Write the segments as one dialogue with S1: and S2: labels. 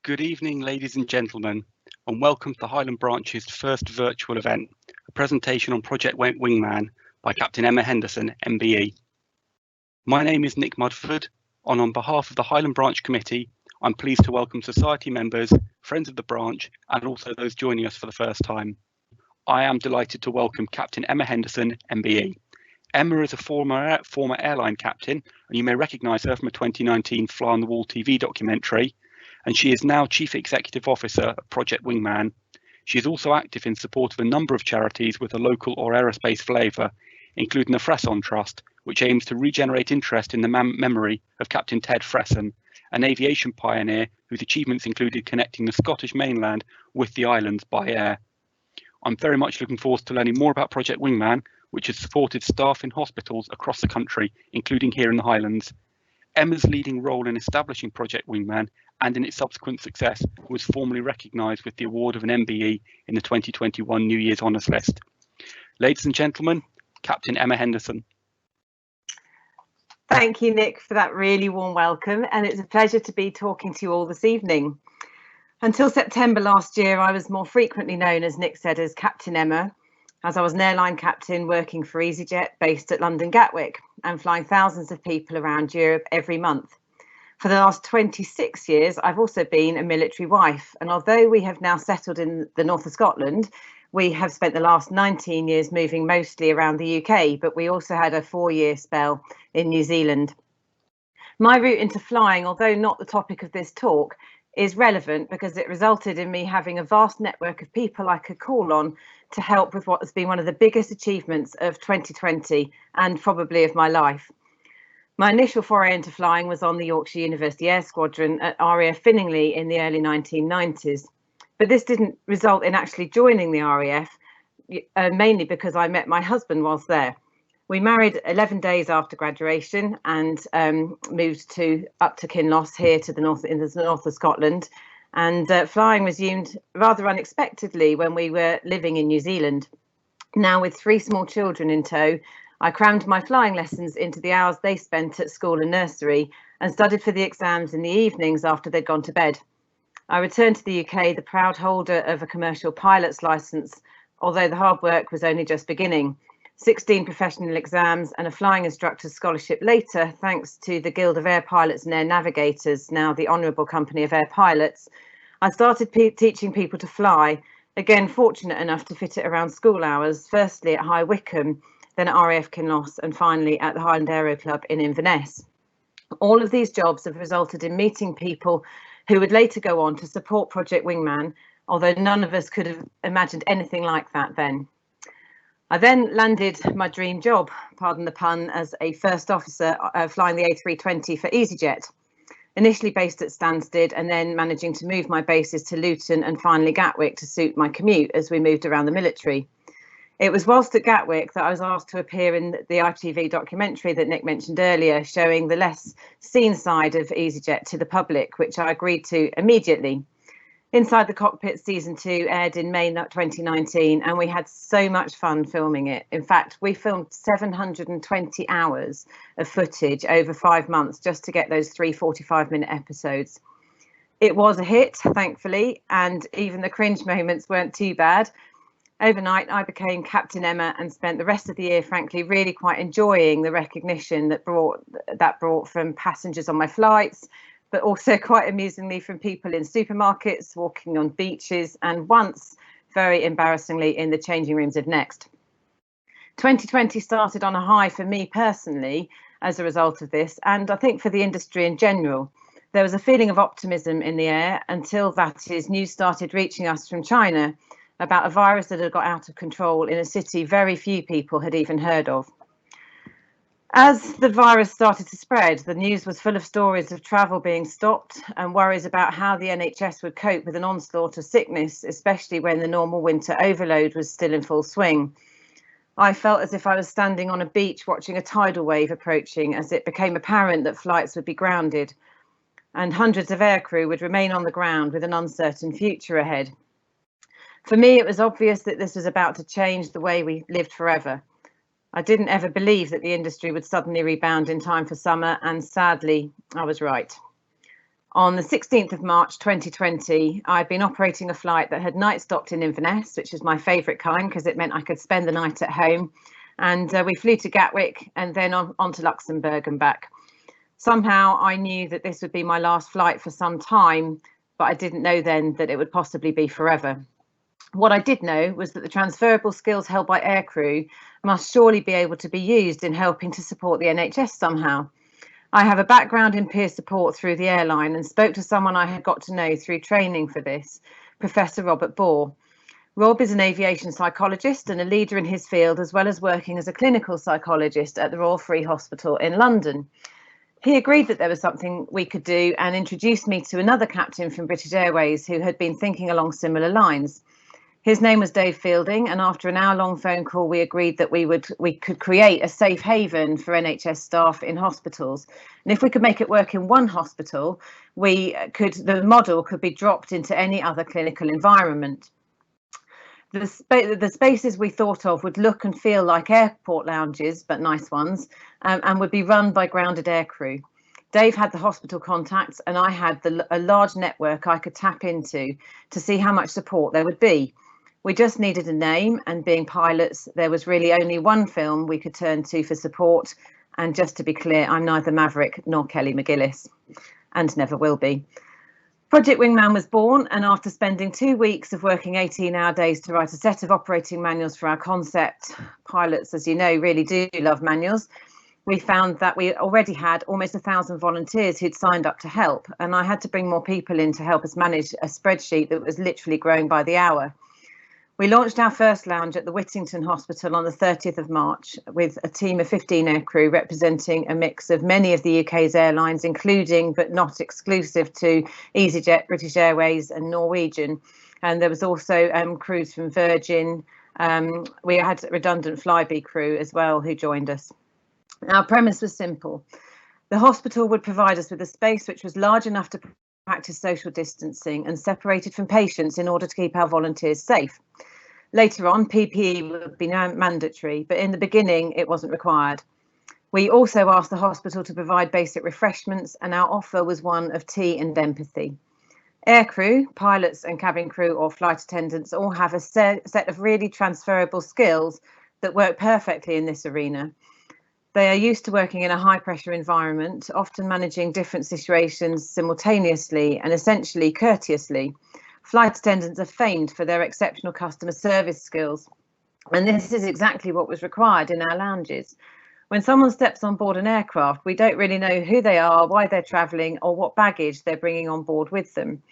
S1: Good evening, ladies and gentlemen, and welcome to Highland Branch's first virtual event, a presentation on Project Wingman by Captain Emma Henderson, MBE. My name is Nick Mudford, and on behalf of the Highland Branch Committee, I'm pleased to welcome society members, friends of the branch, and also those joining us for the first time. I am delighted to welcome Captain Emma Henderson, MBE. Emma is a former airline captain, and you may recognise her from a 2019 Fly on the Wall TV documentary, and she is now Chief Executive Officer of Project Wingman. She is also active in support of a number of charities with a local or aerospace flavour, including the Fresson Trust, which aims to regenerate interest in the memory of Captain Ted Fresson, an aviation pioneer whose achievements included connecting the Scottish mainland with the islands by air. I'm very much looking forward to learning more about Project Wingman, which has supported staff in hospitals across the country, including here in the Highlands. Emma's leading role in establishing Project Wingman and in its subsequent success was formally recognised with the award of an MBE in the 2021 New Year's Honours List. Ladies and gentlemen, Captain Emma Henderson.
S2: Thank you, Nick, for that really warm welcome, and it's a pleasure to be talking to you all this evening. Until September last year, I was more frequently known, as Nick said, as Captain Emma, as I was an airline captain working for EasyJet based at London Gatwick and flying thousands of people around Europe every month. For the last 26 years, I've also been a military wife, and although we have now settled in the north of Scotland, we have spent the last 19 years moving mostly around the UK, but we also had a 4-year spell in New Zealand. My route into flying, although not the topic of this talk, is relevant because it resulted in me having a vast network of people I could call on to help with what has been one of the biggest achievements of 2020 and probably of my life. My initial foray into flying was on the Yorkshire University Air Squadron at RAF Finningley in the early 1990s. But this didn't result in actually joining the RAF, mainly because I met my husband whilst there. We married 11 days after graduation and moved up to Kinloss here to the north, in the north of Scotland. And flying resumed rather unexpectedly when we were living in New Zealand. Now with 3 small children in tow, I crammed my flying lessons into the hours they spent at school and nursery and studied for the exams in the evenings after they'd gone to bed. I returned to the UK the proud holder of a commercial pilot's licence, although the hard work was only just beginning. 16 professional exams and a flying instructor's scholarship later, thanks to the Guild of Air Pilots and Air Navigators, now the Honourable Company of Air Pilots, I started teaching people to fly, again fortunate enough to fit it around school hours, firstly at High Wycombe, then at RAF Kinloss, and finally at the Highland Aero Club in Inverness. All of these jobs have resulted in meeting people who would later go on to support Project Wingman, although none of us could have imagined anything like that then. I then landed my dream job, pardon the pun, as a first officer flying the A320 for EasyJet, initially based at Stansted and then managing to move my bases to Luton and finally Gatwick to suit my commute as we moved around the military. It was whilst at Gatwick that I was asked to appear in the ITV documentary that Nick mentioned earlier, showing the less seen side of EasyJet to the public, which I agreed to immediately. Inside the Cockpit season 2 aired in May 2019, and we had so much fun filming it. In fact, we filmed 720 hours of footage over 5 months just to get those 3 45-minute episodes. It was a hit, thankfully, and even the cringe moments weren't too bad. Overnight, I became Captain Emma and spent the rest of the year, frankly, really quite enjoying the recognition that brought from passengers on my flights, but also quite amusingly from people in supermarkets, walking on beaches, and once, very embarrassingly, in the changing rooms of Next. 2020 started on a high for me personally as a result of this, and I think for the industry in general. There was a feeling of optimism in the air until news started reaching us from China about a virus that had got out of control in a city very few people had even heard of. As the virus started to spread, the news was full of stories of travel being stopped and worries about how the NHS would cope with an onslaught of sickness, especially when the normal winter overload was still in full swing. I felt as if I was standing on a beach watching a tidal wave approaching, as it became apparent that flights would be grounded and hundreds of aircrew would remain on the ground with an uncertain future ahead. For me, it was obvious that this was about to change the way we lived forever. I didn't ever believe that the industry would suddenly rebound in time for summer, and sadly, I was right. On the 16th of March 2020, I'd been operating a flight that had night stopped in Inverness, which is my favourite kind because it meant I could spend the night at home. And we flew to Gatwick and then on to Luxembourg and back. Somehow I knew that this would be my last flight for some time, but I didn't know then that it would possibly be forever. What I did know was that the transferable skills held by aircrew must surely be able to be used in helping to support the NHS somehow. I have a background in peer support through the airline and spoke to someone I had got to know through training for this, Professor Robert Bohr. Rob is an aviation psychologist and a leader in his field, as well as working as a clinical psychologist at the Royal Free Hospital in London. He agreed that there was something we could do and introduced me to another captain from British Airways who had been thinking along similar lines. His name was Dave Fielding, and after an hour-long phone call, we agreed that we could create a safe haven for NHS staff in hospitals. And if we could make it work in one hospital, the model could be dropped into any other clinical environment. The spaces we thought of would look and feel like airport lounges, but nice ones, and would be run by grounded aircrew. Dave had the hospital contacts, and I had a large network I could tap into to see how much support there would be. We just needed a name, and being pilots, there was really only one film we could turn to for support. And just to be clear, I'm neither Maverick nor Kelly McGillis, and never will be. Project Wingman was born, and after spending 2 weeks of working 18-hour days to write a set of operating manuals for our concept, pilots, as you know, really do love manuals, we found that we already had almost 1,000 volunteers who'd signed up to help, and I had to bring more people in to help us manage a spreadsheet that was literally growing by the hour. We launched our first lounge at the Whittington Hospital on the 30th of March with a team of 15 aircrew representing a mix of many of the UK's airlines, including but not exclusive to EasyJet, British Airways and Norwegian. And there was also crews from Virgin. We had redundant Flybe crew as well who joined us. Our premise was simple. The hospital would provide us with a space which was large enough to practice social distancing and separated from patients in order to keep our volunteers safe. Later on, PPE would be mandatory, but in the beginning, it wasn't required. We also asked the hospital to provide basic refreshments, and our offer was one of tea and empathy. Aircrew, pilots and cabin crew or flight attendants all have a set of really transferable skills that work perfectly in this arena. They are used to working in a high pressure environment, often managing different situations simultaneously and essentially courteously. Flight attendants are famed for their exceptional customer service skills, and this is exactly what was required in our lounges. When someone steps on board an aircraft, we don't really know who they are, why they're travelling, or what baggage they're bringing on board with them.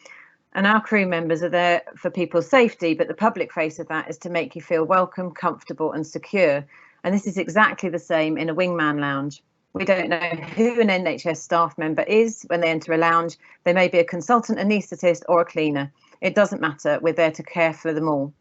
S2: And our crew members are there for people's safety, but the public face of that is to make you feel welcome, comfortable and secure. And this is exactly the same in a wingman lounge. We don't know who an NHS staff member is when they enter a lounge. They may be a consultant anaesthetist or a cleaner. It doesn't matter, we're there to care for them all.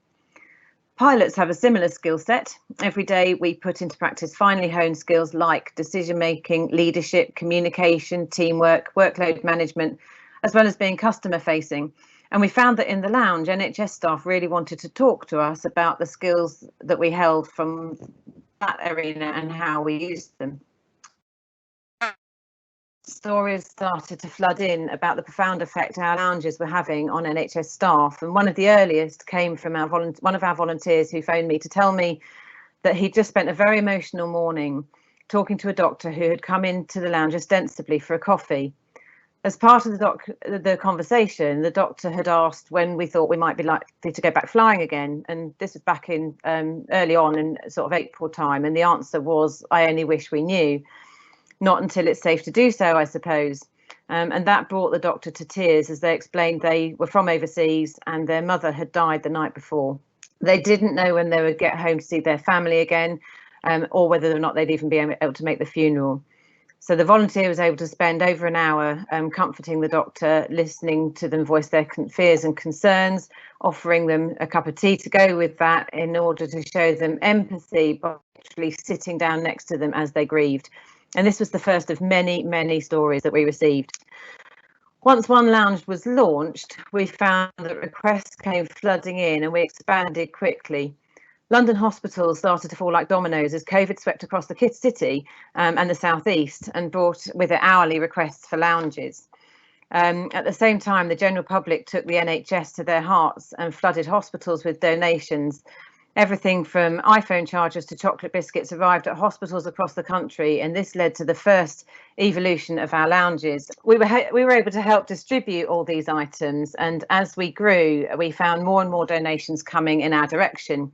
S2: Pilots have a similar skill set. Every day we put into practice finely honed skills like decision making, leadership, communication, teamwork, workload management, as well as being customer facing. And we found that in the lounge, NHS staff really wanted to talk to us about the skills that we held from that arena and how we used them. Stories started to flood in about the profound effect our lounges were having on NHS staff, and one of the earliest came from one of our volunteers who phoned me to tell me that he'd just spent a very emotional morning talking to a doctor who had come into the lounge ostensibly for a coffee. As part of the conversation, the doctor had asked when we thought we might be likely to go back flying again, and this was back in early on in sort of April time, and the answer was, I only wish we knew. Not until it's safe to do so, I suppose. And that brought the doctor to tears as they explained they were from overseas and their mother had died the night before. They didn't know when they would get home to see their family again, or whether or not they'd even be able to make the funeral. So the volunteer was able to spend over an hour comforting the doctor, listening to them voice their fears and concerns, offering them a cup of tea to go with that in order to show them empathy by actually sitting down next to them as they grieved. And this was the first of many, many stories that we received. Once one lounge was launched, we found that requests came flooding in and we expanded quickly. London hospitals started to fall like dominoes as COVID swept across the city and the southeast and brought with it hourly requests for lounges. At the same time, the general public took the NHS to their hearts and flooded hospitals with donations. Everything from iPhone chargers to chocolate biscuits arrived at hospitals across the country, and this led to the first evolution of our lounges. We were able to help distribute all these items, and as we grew, we found more and more donations coming in our direction.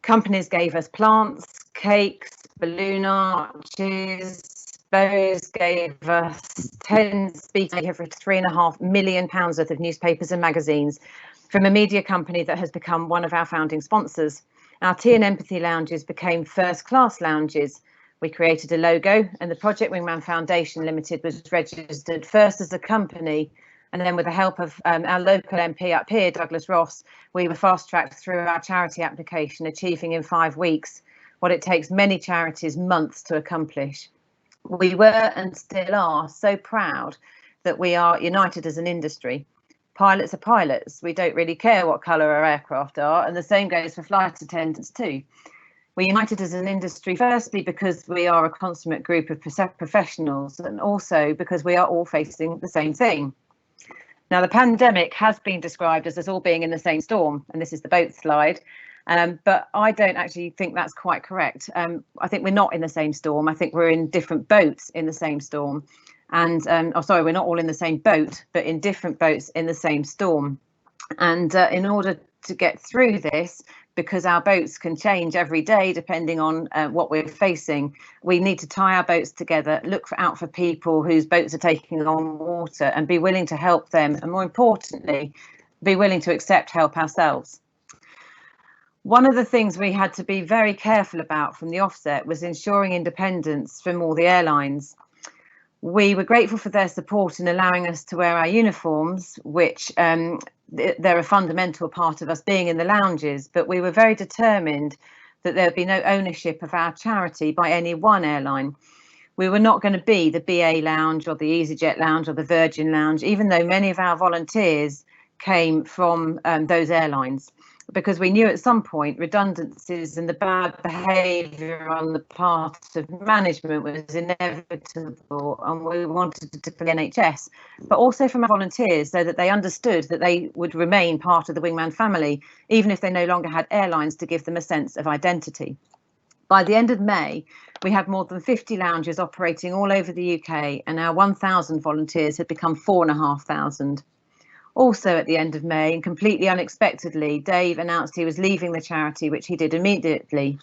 S2: Companies gave us plants, cakes, balloon arches. Those gave us 10 speakers for £3.5 million worth of newspapers and magazines, from a media company that has become one of our founding sponsors. Our Tea and Empathy lounges became first-class lounges. We created a logo, and the Project Wingman Foundation Limited was registered first as a company, and then with the help of our local MP up here, Douglas Ross, we were fast-tracked through our charity application, achieving in 5 weeks what it takes many charities months to accomplish. We were and still are so proud that we are united as an industry. Pilots are pilots. We don't really care what colour our aircraft are, and the same goes for flight attendants too. We're united as an industry, firstly because we are a consummate group of professionals, and also because we are all facing the same thing. Now, the pandemic has been described as us all being in the same storm, and this is the boat slide, but I don't actually think that's quite correct. I think we're not in the same storm. I think we're in different boats in the same storm. And we're not all in the same boat, but in different boats in the same storm. And in order to get through this, because our boats can change every day depending on what we're facing, we need to tie our boats together, look out for people whose boats are taking on water and be willing to help them, and more importantly, be willing to accept help ourselves. One of the things we had to be very careful about from the offset was ensuring independence from all the airlines. We were grateful for their support in allowing us to wear our uniforms, which they're a fundamental part of us being in the lounges, but we were very determined that there would be no ownership of our charity by any one airline. We were not going to be the BA Lounge or the EasyJet Lounge or the Virgin Lounge, even though many of our volunteers came from those airlines, because we knew at some point redundancies and the bad behaviour on the part of management was inevitable, and we wanted to for the NHS, but also from our volunteers, so that they understood that they would remain part of the Wingman family, even if they no longer had airlines to give them a sense of identity. By the end of May, we had more than 50 lounges operating all over the UK, and our 1,000 volunteers had become 4,500. Also at the end of May, and completely unexpectedly, Dave announced he was leaving the charity, which he did immediately.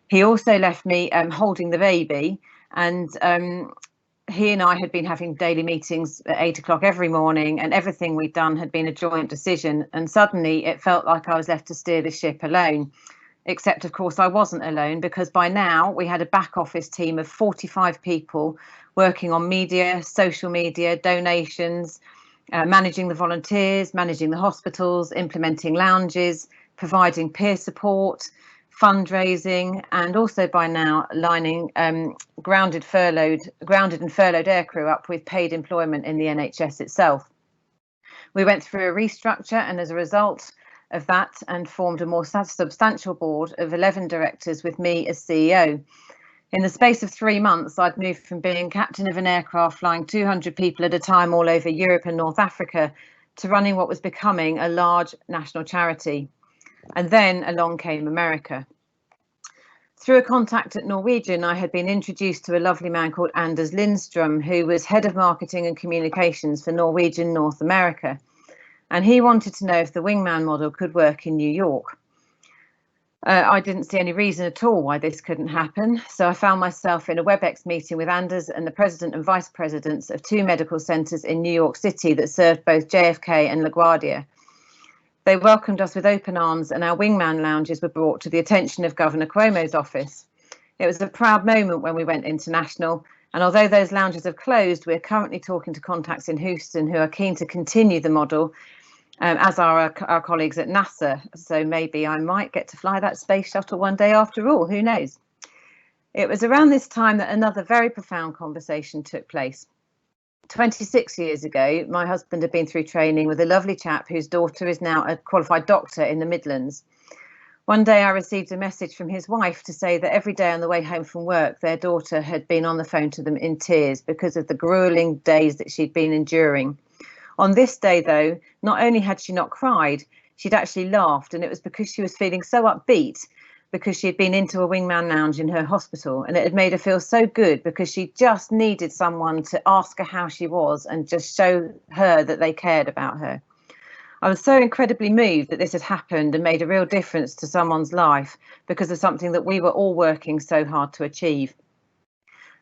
S2: He also left me holding the baby, and he and I had been having daily meetings at 8 o'clock every morning, and everything we'd done had been a joint decision. And suddenly it felt like I was left to steer the ship alone. Except, of course, I wasn't alone, because by now we had a back office team of 45 people working on media, social media, donations, managing the volunteers, managing the hospitals, implementing lounges, providing peer support, fundraising, and also by now lining grounded and furloughed aircrew up with paid employment in the NHS itself. We went through a restructure, and as a result of that, and formed a more substantial board of 11 directors with me as CEO. In the space of 3 months, I'd moved from being captain of an aircraft flying 200 people at a time all over Europe and North Africa to running what was becoming a large national charity. And then along came America. Through a contact at Norwegian, I had been introduced to a lovely man called Anders Lindstrom, who was head of marketing and communications for Norwegian North America. And he wanted to know if the Wingman model could work in New York. I didn't see any reason at all why this couldn't happen, so I found myself in a WebEx meeting with Anders and the president and vice presidents of 2 medical centres in New York City that served both JFK and LaGuardia. They welcomed us with open arms, and our Wingman lounges were brought to the attention of Governor Cuomo's office. It was a proud moment when we went international, and although those lounges have closed, we're currently talking to contacts in Houston who are keen to continue the model, as are our colleagues at NASA. So maybe I might get to fly that space shuttle one day after all, who knows? It was around this time that another very profound conversation took place. 26 years ago, my husband had been through training with a lovely chap whose daughter is now a qualified doctor in the Midlands. One day I received a message from his wife to say that every day on the way home from work, their daughter had been on the phone to them in tears because of the grueling days that she'd been enduring. On this day, though, not only had she not cried, she'd actually laughed, and it was because she was feeling so upbeat because she had been into a wingman lounge in her hospital, and it had made her feel so good because she just needed someone to ask her how she was and just show her that they cared about her. I was so incredibly moved that this had happened and made a real difference to someone's life because of something that we were all working so hard to achieve.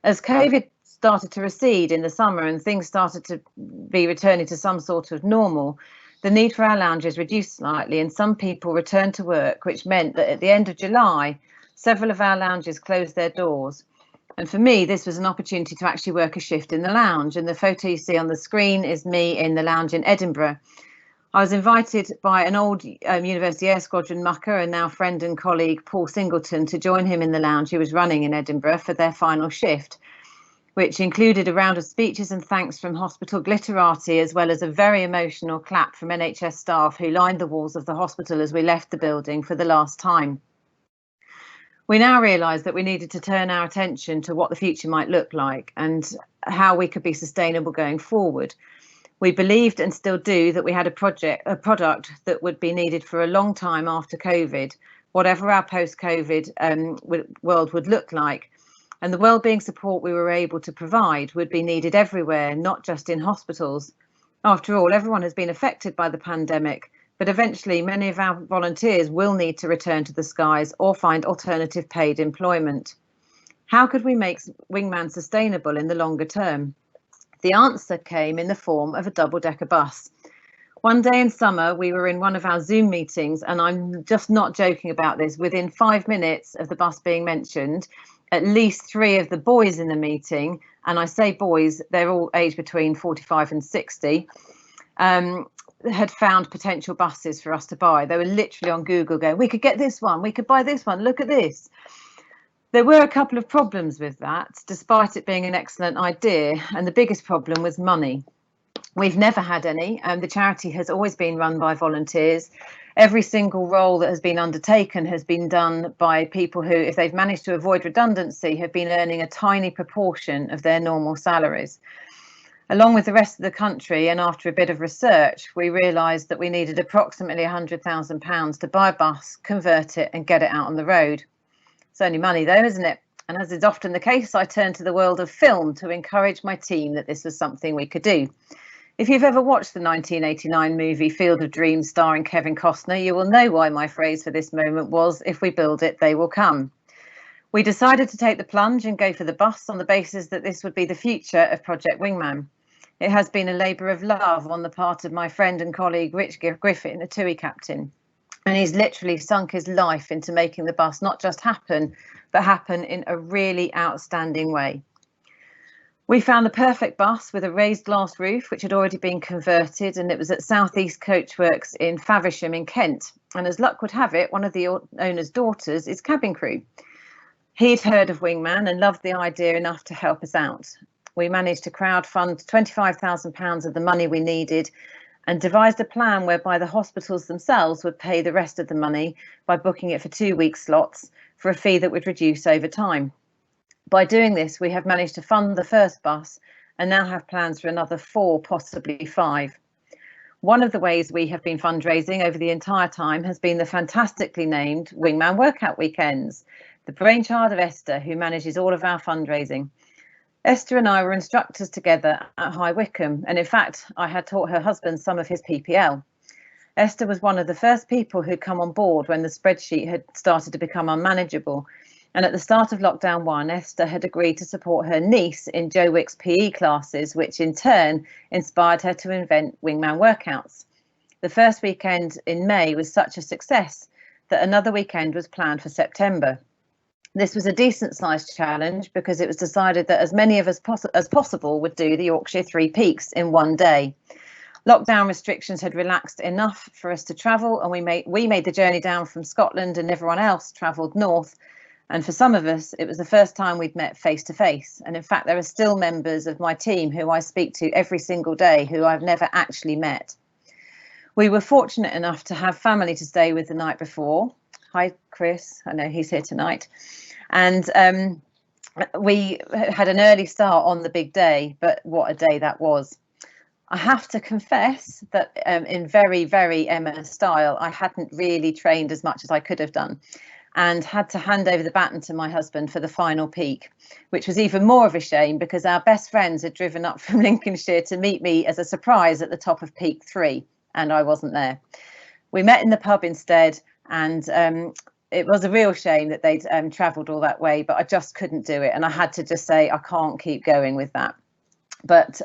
S2: As COVID started to recede in the summer and things started to be returning to some sort of normal, the need for our lounges reduced slightly and some people returned to work, which meant that at the end of July, several of our lounges closed their doors. And for me, this was an opportunity to actually work a shift in the lounge. And the photo you see on the screen is me in the lounge in Edinburgh. I was invited by an old University Air Squadron mucker and now friend and colleague, Paul Singleton, to join him in the lounge he was running in Edinburgh for their final shift, which included a round of speeches and thanks from hospital glitterati, as well as a very emotional clap from NHS staff who lined the walls of the hospital as we left the building for the last time. We now realised that we needed to turn our attention to what the future might look like and how we could be sustainable going forward. We believed and still do that we had a product that would be needed for a long time after COVID, whatever our post-COVID world would look like. And the wellbeing support we were able to provide would be needed everywhere, not just in hospitals. After all, everyone has been affected by the pandemic, but eventually many of our volunteers will need to return to the skies or find alternative paid employment. How could we make Wingman sustainable in the longer term? The answer came in the form of a double-decker bus. One day in summer, we were in one of our Zoom meetings, and I'm just not joking about this. Within 5 minutes of the bus being mentioned, at least 3 of the boys in the meeting, and I say boys, they're all aged between 45 and 60, had found potential buses for us to buy. They were literally on Google going, we could get this one, we could buy this one, look at this. There were a couple of problems with that, despite it being an excellent idea, and the biggest problem was money. We've never had any, and the charity has always been run by volunteers. Every single role that has been undertaken has been done by people who, if they've managed to avoid redundancy, have been earning a tiny proportion of their normal salaries. Along with the rest of the country, and after a bit of research, we realised that we needed approximately £100,000 to buy a bus, convert it and get it out on the road. It's only money though, isn't it? And as is often the case, I turned to the world of film to encourage my team that this was something we could do. If you've ever watched the 1989 movie Field of Dreams starring Kevin Costner, you will know why my phrase for this moment was, if we build it, they will come. We decided to take the plunge and go for the bus on the basis that this would be the future of Project Wingman. It has been a labour of love on the part of my friend and colleague Rich Griffin, a TUI captain. And he's literally sunk his life into making the bus not just happen, but happen in a really outstanding way. We found the perfect bus with a raised glass roof, which had already been converted, and it was at South East Coachworks in Faversham in Kent. And as luck would have it, one of the owner's daughters is cabin crew. He'd heard of Wingman and loved the idea enough to help us out. We managed to crowdfund £25,000 of the money we needed and devised a plan whereby the hospitals themselves would pay the rest of the money by booking it for 2-week slots for a fee that would reduce over time. By doing this, we have managed to fund the first bus and now have plans for another 4, possibly 5. One of the ways we have been fundraising over the entire time has been the fantastically named Wingman Workout Weekends, the brainchild of Esther, who manages all of our fundraising. Esther and I were instructors together at High Wycombe, and in fact, I had taught her husband some of his PPL. Esther was one of the first people who'd come on board when the spreadsheet had started to become unmanageable. And at the start of lockdown 1, Esther had agreed to support her niece in Joe Wick's PE classes, which in turn inspired her to invent Wingman workouts. The first weekend in May was such a success that another weekend was planned for September. This was a decent sized challenge because it was decided that as many of us as possible would do the Yorkshire Three Peaks in one day. Lockdown restrictions had relaxed enough for us to travel, and we made the journey down from Scotland, and everyone else travelled north. And for some of us, it was the first time we'd met face to face. And in fact, there are still members of my team who I speak to every single day who I've never actually met. We were fortunate enough to have family to stay with the night before. Hi, Chris. I know he's here tonight. And we had an early start on the big day, but what a day that was. I have to confess that in very, very Emma style, I hadn't really trained as much as I could have done, and had to hand over the baton to my husband for the final peak, which was even more of a shame because our best friends had driven up from Lincolnshire to meet me as a surprise at the top of Peak 3, and I wasn't there. We met in the pub instead, and it was a real shame that they'd travelled all that way, but I just couldn't do it, and I had to just say I can't keep going with that. But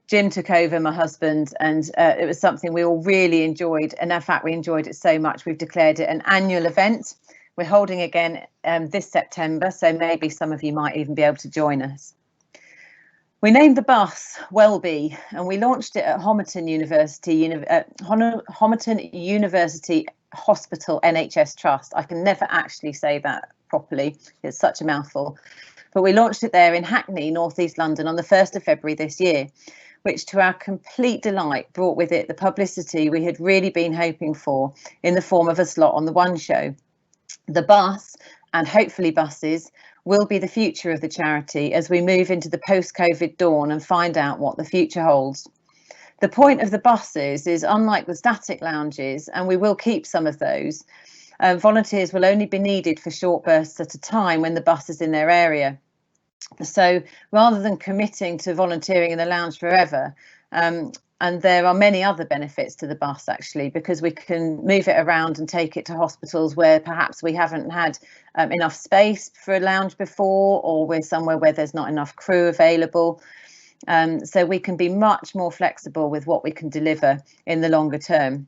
S2: Jim took over, my husband, and it was something we all really enjoyed. And in fact, we enjoyed it so much, we've declared it an annual event. We're holding again this September, so maybe some of you might even be able to join us. We named the bus Welby, and we launched it at Homerton University Hospital NHS Trust. I can never actually say that properly, it's such a mouthful. But we launched it there in Hackney, North East London, on the 1st of February this year, which to our complete delight brought with it the publicity we had really been hoping for in the form of a slot on the One Show. The bus, and hopefully buses, will be the future of the charity as we move into the post-COVID dawn and find out what the future holds. The point of the buses is, unlike the static lounges, and we will keep some of those, volunteers will only be needed for short bursts at a time when the bus is in their area. So rather than committing to volunteering in the lounge forever, and there are many other benefits to the bus actually, because we can move it around and take it to hospitals where perhaps we haven't had enough space for a lounge before, or we're somewhere where there's not enough crew available. So we can be much more flexible with what we can deliver in the longer term.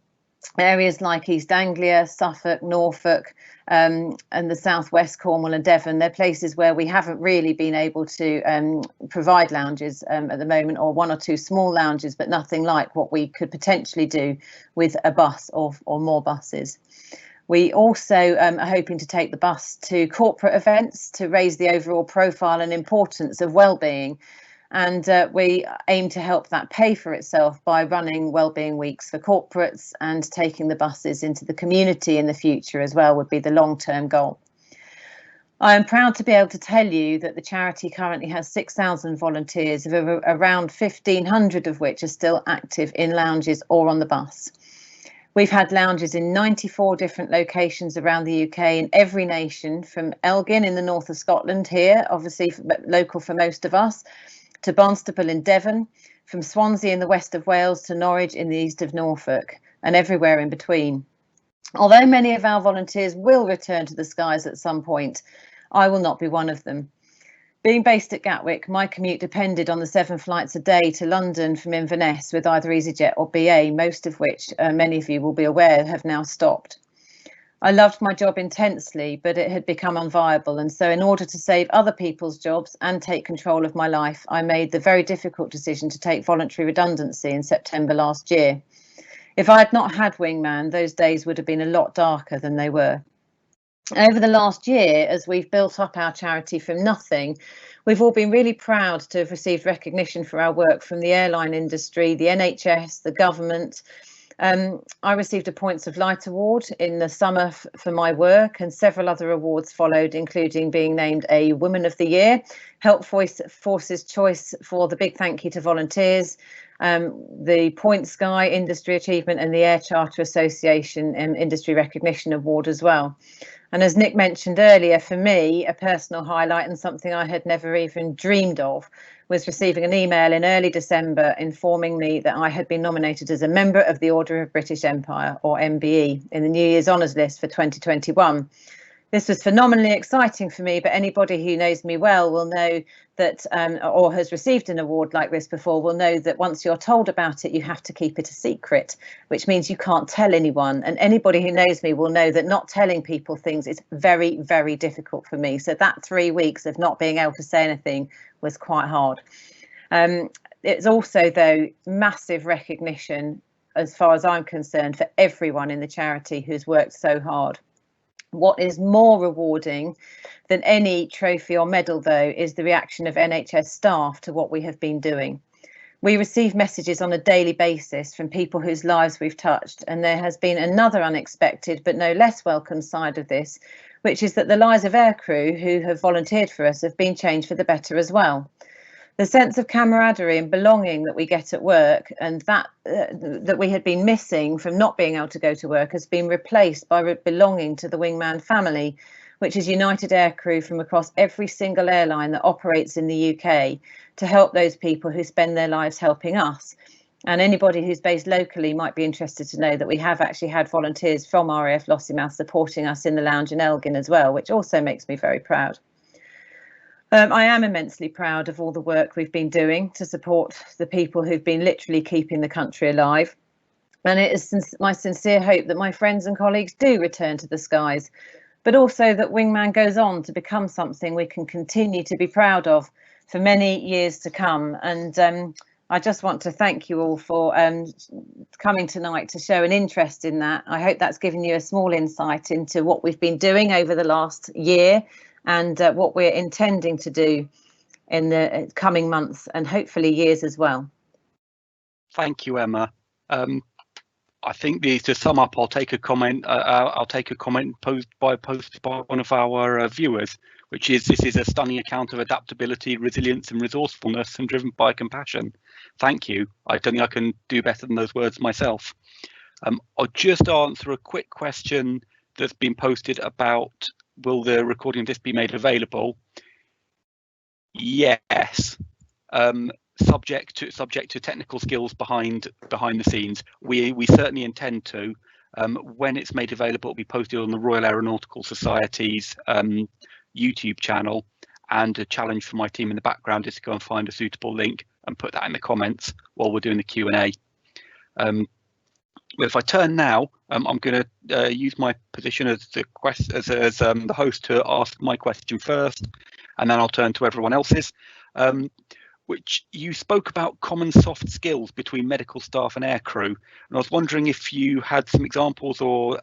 S2: Areas like East Anglia, Suffolk, Norfolk, and the southwest, Cornwall and Devon, they're places where we haven't really been able to provide lounges at the moment, or one or two small lounges, but nothing like what we could potentially do with a bus or more buses. We also are hoping to take the bus to corporate events to raise the overall profile and importance of wellbeing. And we aim to help that pay for itself by running wellbeing weeks for corporates, and taking the buses into the community in the future as well would be the long-term goal. I am proud to be able to tell you that the charity currently has 6,000 volunteers, around 1,500 of which are still active in lounges or on the bus. We've had lounges in 94 different locations around the UK, in every nation, from Elgin in the north of Scotland here, obviously local for most of us, to Barnstaple in Devon, from Swansea in the west of Wales to Norwich in the east of Norfolk, and everywhere in between. Although many of our volunteers will return to the skies at some point, I will not be one of them. Being based at Gatwick, my commute depended on the 7 flights a day to London from Inverness with either EasyJet or BA, most of which many of you will be aware have now stopped. I loved my job intensely, but it had become unviable, and so in order to save other people's jobs and take control of my life, I made the very difficult decision to take voluntary redundancy in September last year. If I had not had Wingman, those days would have been a lot darker than they were. Over the last year, as we've built up our charity from nothing, we've all been really proud to have received recognition for our work from the airline industry, the NHS, the government. I received a Points of Light award in the summer for my work, and several other awards followed, including being named a Woman of the Year, Help Force's Choice for the Big Thank You to Volunteers, the Point Sky Industry Achievement, and the Air Charter Association Industry Recognition Award as well. And as Nick mentioned earlier, for me, a personal highlight and something I had never even dreamed of was receiving an email in early December informing me that I had been nominated as a member of the Order of British Empire, or MBE, in the New Year's Honours List for 2021. This was phenomenally exciting for me, but anybody who knows me well will know that, or has received an award like this before, will know that once you're told about it, you have to keep it a secret, which means you can't tell anyone. And anybody who knows me will know that not telling people things is very, very difficult for me. So that 3 weeks of not being able to say anything was quite hard. It's also, though, massive recognition, as far as I'm concerned, for everyone in the charity who's worked so hard. What is more rewarding than any trophy or medal, though, is the reaction of NHS staff to what we have been doing. We receive messages on a daily basis from people whose lives we've touched, and there has been another unexpected but no less welcome side of this, which is that the lives of aircrew who have volunteered for us have been changed for the better as well. The sense of camaraderie and belonging that we get at work, and that we had been missing from not being able to go to work, has been replaced by belonging to the Wingman family, which is united aircrew from across every single airline that operates in the UK to help those people who spend their lives helping us. And anybody who's based locally might be interested to know that we have actually had volunteers from RAF Lossiemouth supporting us in the lounge in Elgin as well, which also makes me very proud. I am immensely proud of all the work we've been doing to support the people who've been literally keeping the country alive. And it is my sincere hope that my friends and colleagues do return to the skies, but also that Wingman goes on to become something we can continue to be proud of for many years to come. And I just want to thank you all for coming tonight to show an interest in that. I hope that's given you a small insight into what we've been doing over the last year and what we're intending to do in the coming months and hopefully years as well.
S1: Thank you, Emma. I think to sum up, I'll take a comment. I'll take a comment posted by one of our viewers, which is, this is a stunning account of adaptability, resilience, and resourcefulness, and driven by compassion. Thank you. I don't think I can do better than those words myself. I'll just answer a quick question that's been posted about, will the recording of this be made available? Yes. Subject to technical skills behind the scenes. We certainly intend to. When it's made available, it'll be posted on the Royal Aeronautical Society's YouTube channel, and a challenge for my team in the background is to go and find a suitable link and put that in the comments while we're doing the Q&A. If I turn now, I'm going to use my position as the host to ask my question first, and then I'll turn to everyone else's. Which you spoke about common soft skills between medical staff and aircrew, and I was wondering if you had some examples, or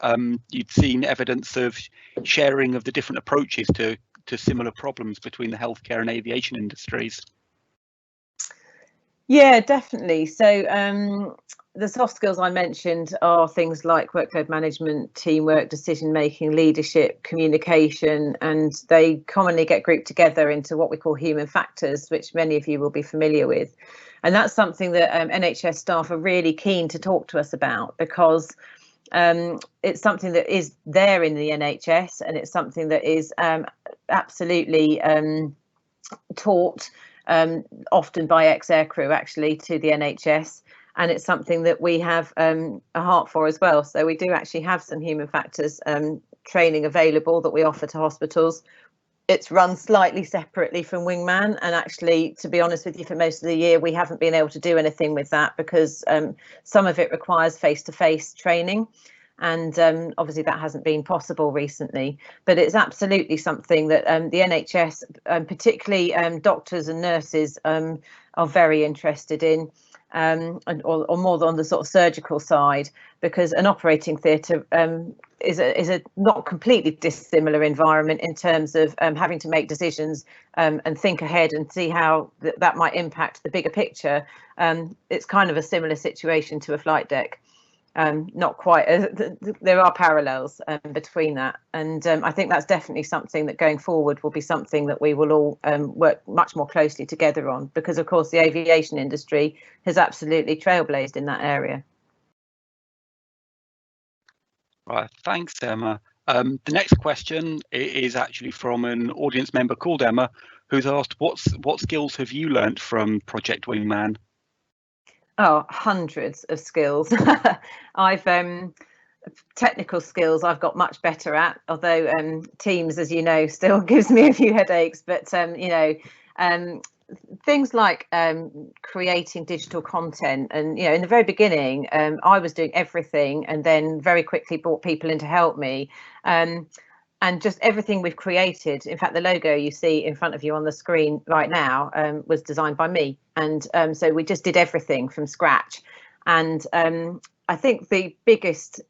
S1: you'd seen evidence of sharing of the different approaches to similar problems between the healthcare and aviation industries.
S2: Yeah, definitely. So the soft skills I mentioned are things like workload management, teamwork, decision making, leadership, communication, and they commonly get grouped together into what we call human factors, which many of you will be familiar with. And that's something that NHS staff are really keen to talk to us about, because it's something that is there in the NHS, and it's something that is absolutely taught often by ex-aircrew actually to the NHS, and it's something that we have a heart for as well. So we do actually have some human factors training available that we offer to hospitals. It's run slightly separately from Wingman, and actually, to be honest with you, for most of the year we haven't been able to do anything with that, because some of it requires face-to-face training, and obviously that hasn't been possible recently. But it's absolutely something that the NHS, particularly doctors and nurses, are very interested in, or more on the sort of surgical side, because an operating theatre is a not completely dissimilar environment in terms of having to make decisions and think ahead and see how that might impact the bigger picture. It's kind of a similar situation to a flight deck. Not quite. There are parallels between that, and I think that's definitely something that going forward will be something that we will all work much more closely together on, because of course the aviation industry has absolutely trailblazed in that area.
S1: Right, thanks, Emma. The next question is actually from an audience member called Emma, who's asked, what skills have you learnt from Project Wingman?
S2: Oh, hundreds of skills. Technical skills I've got much better at, although Teams, as you know, still gives me a few headaches. But things like creating digital content, and in the very beginning I was doing everything, and then very quickly brought people in to help me. And just everything we've created, in fact, the logo you see in front of you on the screen right now was designed by me. And so we just did everything from scratch. And I think the biggest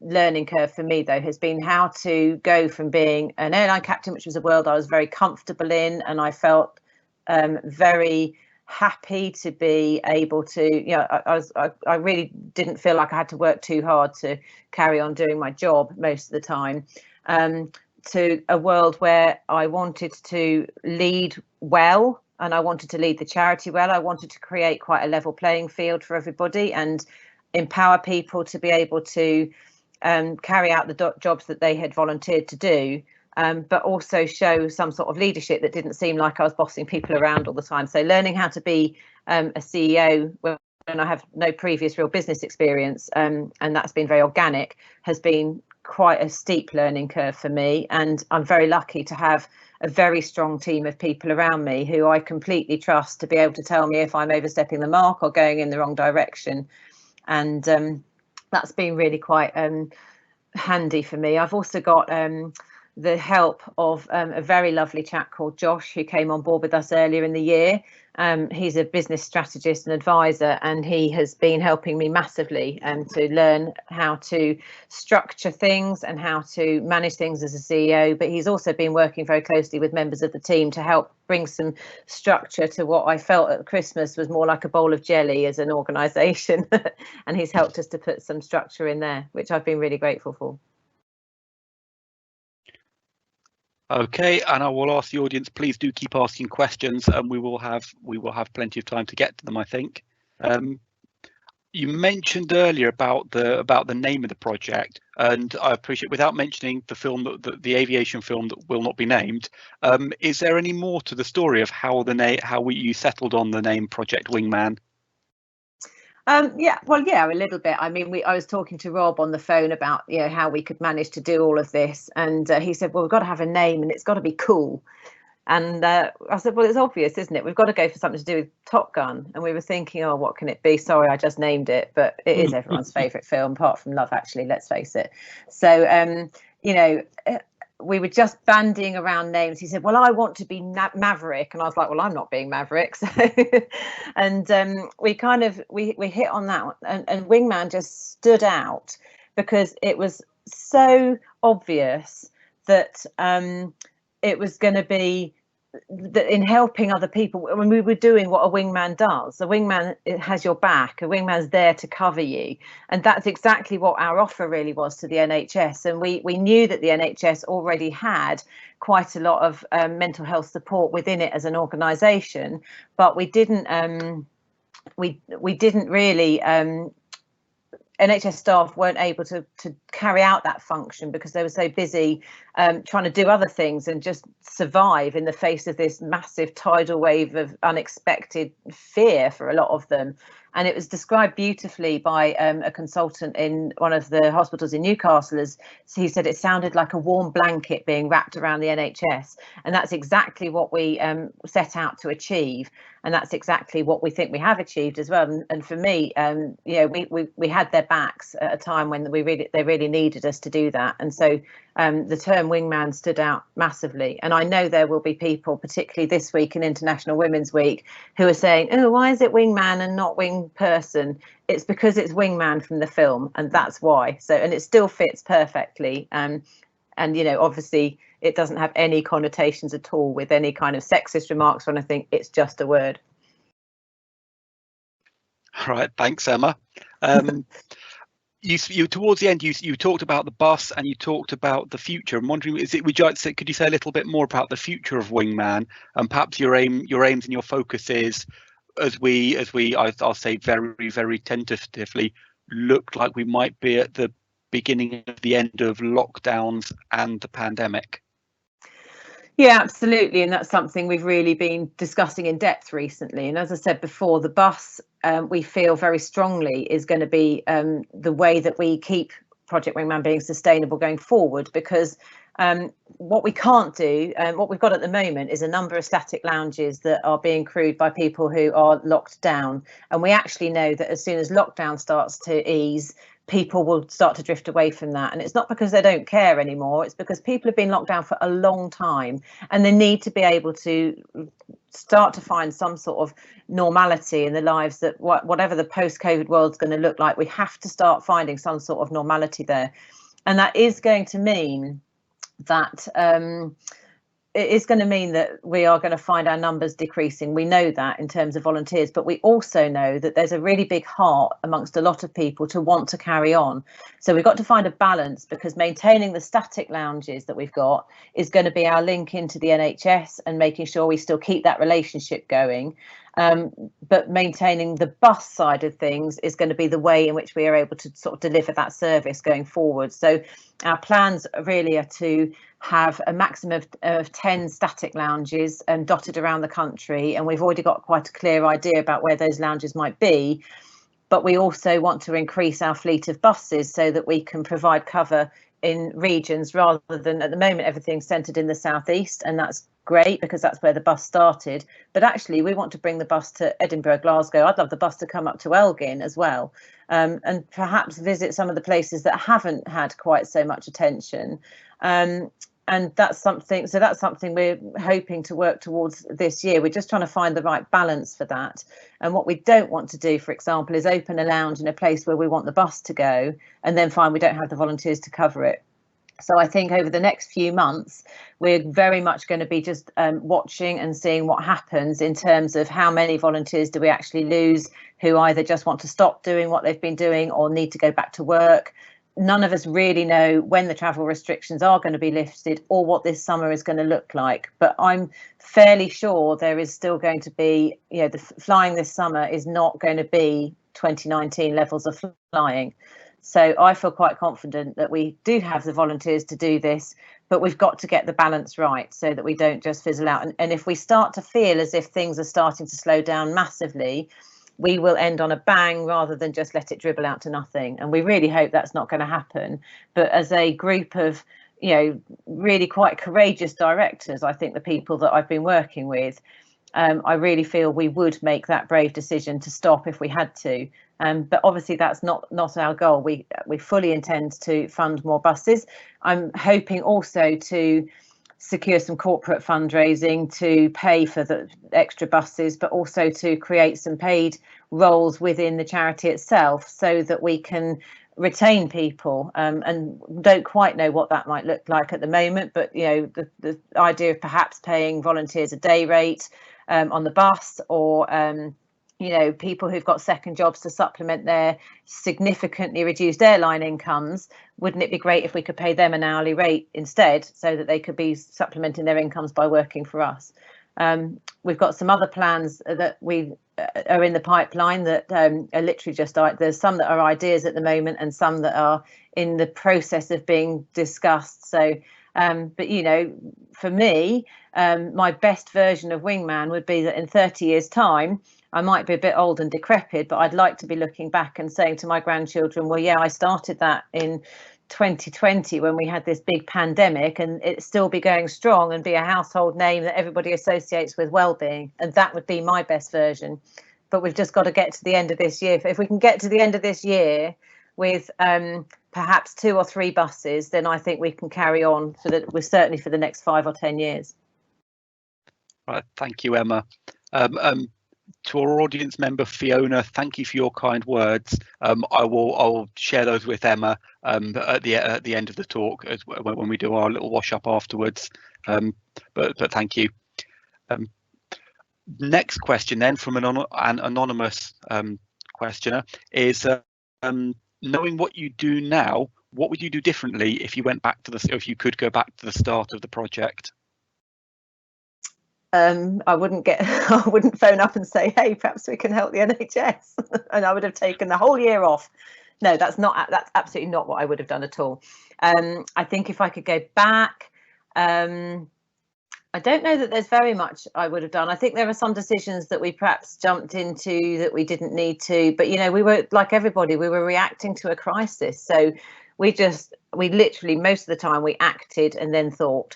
S2: learning curve for me, though, has been how to go from being an airline captain, which was a world I was very comfortable in, and I felt very happy to be able to, I really didn't feel like I had to work too hard to carry on doing my job most of the time, to a world where I wanted to lead well and I wanted to lead the charity well. I wanted to create quite a level playing field for everybody and empower people to be able to carry out the jobs that they had volunteered to do, but also show some sort of leadership that didn't seem like I was bossing people around all the time. So learning how to be a CEO when I have no previous real business experience, and that's been very organic, has been quite a steep learning curve for me. And I'm very lucky to have a very strong team of people around me who I completely trust to be able to tell me if I'm overstepping the mark or going in the wrong direction. And that's been really quite handy for me. I've also got the help of a very lovely chap called Josh, who came on board with us earlier in the year. He's a business strategist and advisor, and he has been helping me massively to learn how to structure things and how to manage things as a CEO. But he's also been working very closely with members of the team to help bring some structure to what I felt at Christmas was more like a bowl of jelly as an organisation. And he's helped us to put some structure in there, which I've been really grateful for.
S1: Okay, and I will ask the audience, please do keep asking questions, and we will have plenty of time to get to them, I think. You mentioned earlier about the name of the project, and I appreciate, without mentioning the film, the aviation film that will not be named, is there any more to the story of how you settled on the name Project Wingman?
S2: Yeah, a little bit. I mean, I was talking to Rob on the phone about how we could manage to do all of this, and he said, well, we've got to have a name and it's got to be cool. And I said, well, it's obvious, isn't it? We've got to go for something to do with Top Gun. And we were thinking, oh, what can it be? Sorry, I just named it, but it is everyone's favourite film, apart from Love Actually, let's face it. So, we were just bandying around names. He said, well, I want to be Maverick. And I was like, well, I'm not being Maverick. So, and we hit on that one. And Wingman just stood out because it was so obvious that it was going to be that in helping other people, when we were doing what a wingman does. A wingman, it has your back. A wingman's there to cover you, and that's exactly what our offer really was to the NHS. And we knew that the NHS already had quite a lot of mental health support within it as an organisation, but we didn't really. NHS staff weren't able to carry out that function because they were so busy trying to do other things and just survive in the face of this massive tidal wave of unexpected fear for a lot of them. And it was described beautifully by a consultant in one of the hospitals in Newcastle. As he said, it sounded like a warm blanket being wrapped around the NHS. And that's exactly what we set out to achieve. And that's exactly what we think we have achieved as well. And for me, we had their backs at a time when they really needed us to do that. And so the term wingman stood out massively. And I know there will be people, particularly this week in International Women's Week, who are saying, oh, why is it wingman and not wing person? It's because it's wingman from the film, and that's why. So, and it still fits perfectly. And obviously it doesn't have any connotations at all with any kind of sexist remarks or anything. It's just a word.
S1: All right, thanks, Emma. You towards the end, you talked about the bus and you talked about the future. I'm wondering, could you say a little bit more about the future of Wingman, and perhaps your aims and your focus is, I'll say very, very tentatively, look like we might be at the beginning of the end of lockdowns and the pandemic?
S2: Yeah, absolutely. And that's something we've really been discussing in depth recently. And as I said before, the bus, we feel very strongly, is going to be the way that we keep Project Wingman being sustainable going forward, because what we can't do, what we've got at the moment is a number of static lounges that are being crewed by people who are locked down. And we actually know that as soon as lockdown starts to ease, people will start to drift away from that. And it's not because they don't care anymore, it's because people have been locked down for a long time and they need to be able to start to find some sort of normality in their lives, that whatever the post-COVID world's going to look like, we have to start finding some sort of normality there. And that is going to mean that it is going to mean that we are going to find our numbers decreasing. We know that in terms of volunteers, but we also know that there's a really big heart amongst a lot of people to want to carry on. So we've got to find a balance, because maintaining the static lounges that we've got is going to be our link into the NHS and making sure we still keep that relationship going. But maintaining the bus side of things is going to be the way in which we are able to sort of deliver that service going forward. So our plans really are to have a maximum of 10 static lounges dotted around the country, and we've already got quite a clear idea about where those lounges might be. But we also want to increase our fleet of buses so that we can provide cover in regions, rather than, at the moment, everything's centred in the southeast, and that's great because that's where the bus started. But actually we want to bring the bus to Edinburgh, Glasgow. I'd love the bus to come up to Elgin as well, and perhaps visit some of the places that haven't had quite so much attention. And that's something we're hoping to work towards this year. We're just trying to find the right balance for that. And what we don't want to do, for example, is open a lounge in a place where we want the bus to go and then find we don't have the volunteers to cover it. So I think over the next few months, we're very much going to be just watching and seeing what happens in terms of how many volunteers do we actually lose, who either just want to stop doing what they've been doing or need to go back to work. None of us really know when the travel restrictions are going to be lifted or what this summer is going to look like. But I'm fairly sure there is still going to be, the flying this summer is not going to be 2019 levels of flying. So I feel quite confident that we do have the volunteers to do this, but we've got to get the balance right so that we don't just fizzle out. And if we start to feel as if things are starting to slow down massively, we will end on a bang rather than just let it dribble out to nothing. And we really hope that's not going to happen. But as a group of, really quite courageous directors, I think the people that I've been working with, I really feel we would make that brave decision to stop if we had to. But obviously that's not our goal. We fully intend to fund more buses. I'm hoping also to secure some corporate fundraising to pay for the extra buses, but also to create some paid roles within the charity itself so that we can retain people, and don't quite know what that might look like at the moment. But the idea of perhaps paying volunteers a day rate on the bus, or people who've got second jobs to supplement their significantly reduced airline incomes. Wouldn't it be great if we could pay them an hourly rate instead, so that they could be supplementing their incomes by working for us? We've got some other plans that we are in the pipeline that are literally just, there's some that are ideas at the moment and some that are in the process of being discussed. So but for me, my best version of Wingman would be that in 30 years time, I might be a bit old and decrepit, but I'd like to be looking back and saying to my grandchildren, well, yeah, I started that in 2020 when we had this big pandemic, and it still be going strong and be a household name that everybody associates with well-being. And that would be my best version. But we've just got to get to the end of this year. If we can get to the end of this year with perhaps 2 or 3 buses, then I think we can carry on certainly for the next 5 or 10 years.
S1: Right, thank you, Emma. To our audience member Fiona, thank you for your kind words. I'll share those with Emma at the end of the talk when we do our little wash up afterwards. But thank you. Next question then from an anonymous questioner is, knowing what you do now, what would you do differently if you if you could go back to the start of the project?
S2: I wouldn't phone up and say, hey, perhaps we can help the NHS. And I would have taken the whole year off. No, that's absolutely not what I would have done at all. I think if I could go back, I don't know that there's very much I would have done. I think there are some decisions that we perhaps jumped into that we didn't need to, but we were like everybody, we were reacting to a crisis. So we literally most of the time we acted and then thought.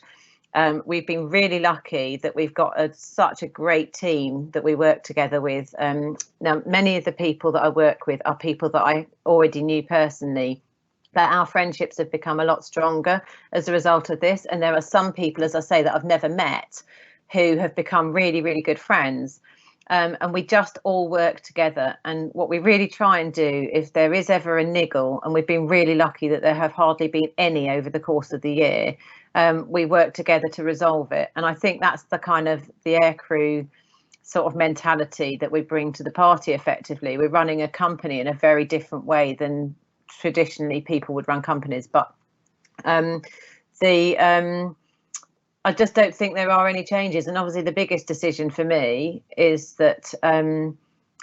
S2: We've been really lucky that we've got such a great team that we work together with. Now, many of the people that I work with are people that I already knew personally, but our friendships have become a lot stronger as a result of this. And there are some people, as I say, that I've never met who have become really, really good friends. And we just all work together. And what we really try and do, if there is ever a niggle, and we've been really lucky that there have hardly been any over the course of the year, we work together to resolve it. And I think that's the kind of the aircrew sort of mentality that we bring to the party. Effectively, we're running a company in a very different way than traditionally people would run companies. But I just don't think there are any changes. And obviously the biggest decision for me is that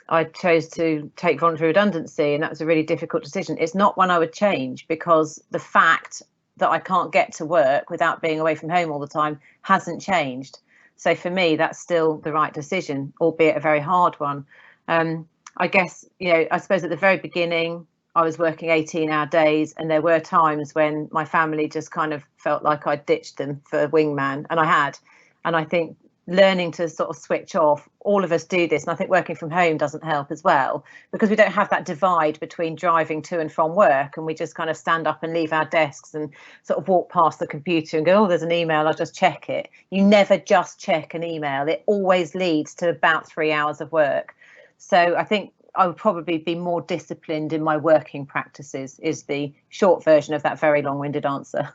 S2: I chose to take voluntary redundancy, and that was a really difficult decision. It's not one I would change, because the fact that I can't get to work without being away from home all the time hasn't changed. So for me, that's still the right decision, albeit a very hard one. I guess, I suppose at the very beginning, I was working 18-hour days, and there were times when my family just kind of felt like I ditched them for Wingman, and I had. And I think learning to sort of switch off, all of us do this, and I think working from home doesn't help as well, because we don't have that divide between driving to and from work, and we just kind of stand up and leave our desks and sort of walk past the computer and go, oh, there's an email, I'll just check it. You never just check an email. It always leads to about 3 hours of work. So I think I would probably be more disciplined in my working practices, is the short version of that very long-winded answer.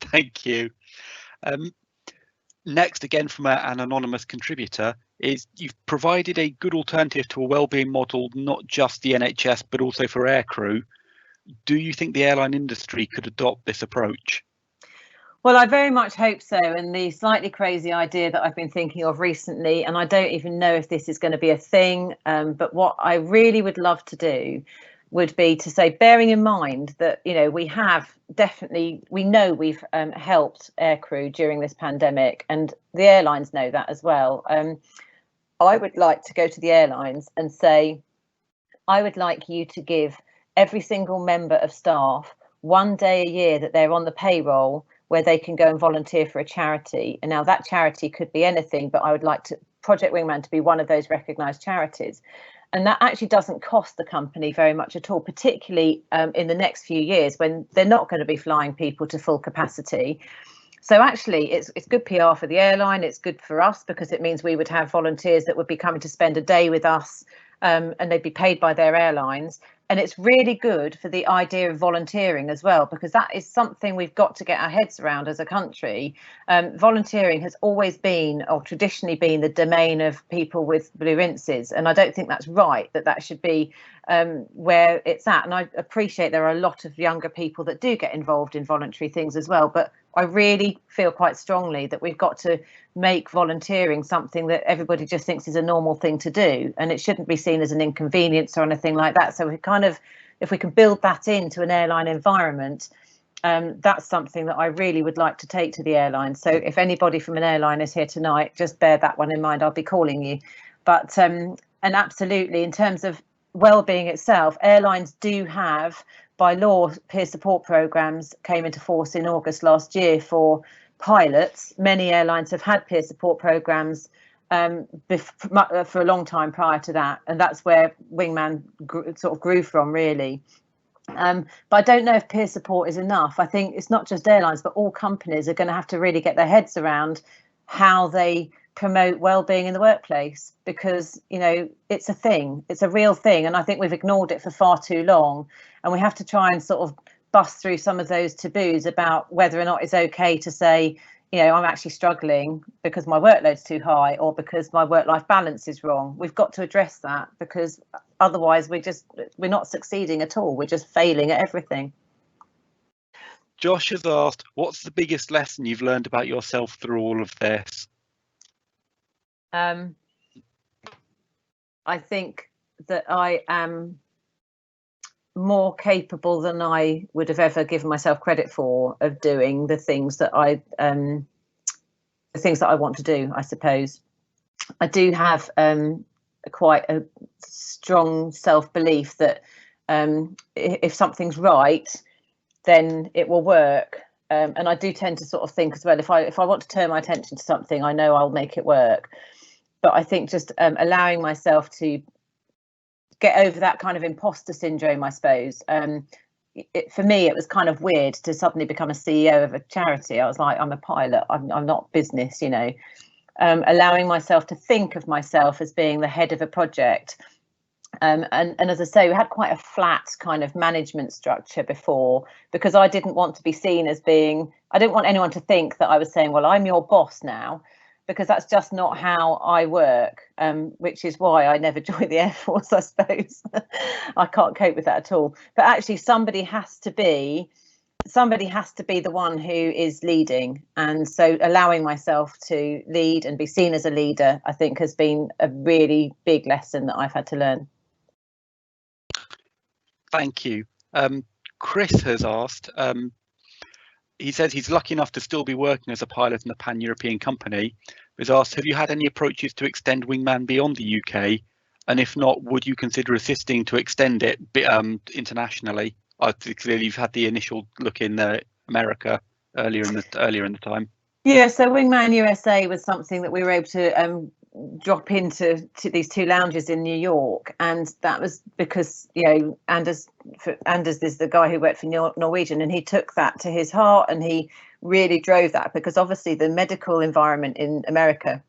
S1: Thank you. Next, again from an anonymous contributor, is you've provided a good alternative to a wellbeing model, not just the NHS, but also for aircrew. Do you think the airline industry could adopt this approach?
S2: Well, I very much hope so. And the slightly crazy idea that I've been thinking of recently, and I don't even know if this is going to be a thing, but what I really would love to do would be to say, bearing in mind that, we have definitely, we know we've helped aircrew during this pandemic, and the airlines know that as well. I would like to go to the airlines and say, I would like you to give every single member of staff 1 day a year that they're on the payroll where they can go and volunteer for a charity. And now that charity could be anything, but I would like Project Wingman to be one of those recognised charities. And that actually doesn't cost the company very much at all, particularly in the next few years when they're not going to be flying people to full capacity. So actually, it's good PR for the airline. It's good for us, because it means we would have volunteers that would be coming to spend a day with us, and they'd be paid by their airlines. And it's really good for the idea of volunteering as well, because that is something we've got to get our heads around as a country. Volunteering has always been, or traditionally been, the domain of people with blue rinses. And I don't think that's right, that should be where it's at. And I appreciate there are a lot of younger people that do get involved in voluntary things as well. But I really feel quite strongly that we've got to make volunteering something that everybody just thinks is a normal thing to do, and it shouldn't be seen as an inconvenience or anything like that. So if we can build that into an airline environment, that's something that I really would like to take to the airline. So if anybody from an airline is here tonight, just bear that one in mind. I'll be calling you. But and absolutely, in terms of well-being itself, airlines do have, by law, peer support programs came into force in August last year for pilots. Many airlines have had peer support programs for a long time prior to that, and that's where Wingman grew from, really. But I don't know if peer support is enough. I think it's not just airlines, but all companies are going to have to really get their heads around how they promote well-being in the workplace, because it's a thing, it's a real thing, and I think we've ignored it for far too long, and we have to try and sort of bust through some of those taboos about whether or not it's okay to say, I'm actually struggling because my workload's too high, or because my work-life balance is wrong. We've got to address that, because otherwise we're not succeeding at all. We're just failing at everything.
S1: Josh has asked, what's the biggest lesson you've learned about yourself through all of this?
S2: I think that I am more capable than I would have ever given myself credit for, of doing the things that I want to do. I suppose I do have quite a strong self-belief that if something's right, then it will work. And I do tend to sort of think as well, if I want to turn my attention to something, I know I'll make it work. But I think just allowing myself to get over that kind of imposter syndrome, I suppose. For me, it was kind of weird to suddenly become a CEO of a charity. I was like, I'm a pilot, I'm not business, allowing myself to think of myself as being the head of a project And as I say, we had quite a flat kind of management structure before, because I didn't want to be seen as being, I didn't want anyone to think that I was saying, well, I'm your boss now, because that's just not how I work, which is why I never joined the Air Force, I suppose. I can't cope with that at all. But actually somebody has to be the one who is leading, and so allowing myself to lead and be seen as a leader, I think, has been a really big lesson that I've had to learn.
S1: Thank you. Chris has asked, he says he's lucky enough to still be working as a pilot in a pan-European company. He's asked, have you had any approaches to extend Wingman beyond the UK? And if not, would you consider assisting to extend it internationally? Clearly you've had the initial look in America earlier in the time.
S2: Yeah, so Wingman USA was something that we were able to drop into these two lounges in New York, and that was because, you know, Anders is the guy who worked for Norwegian, and he took that to his heart, and he really drove that, because obviously the medical environment in America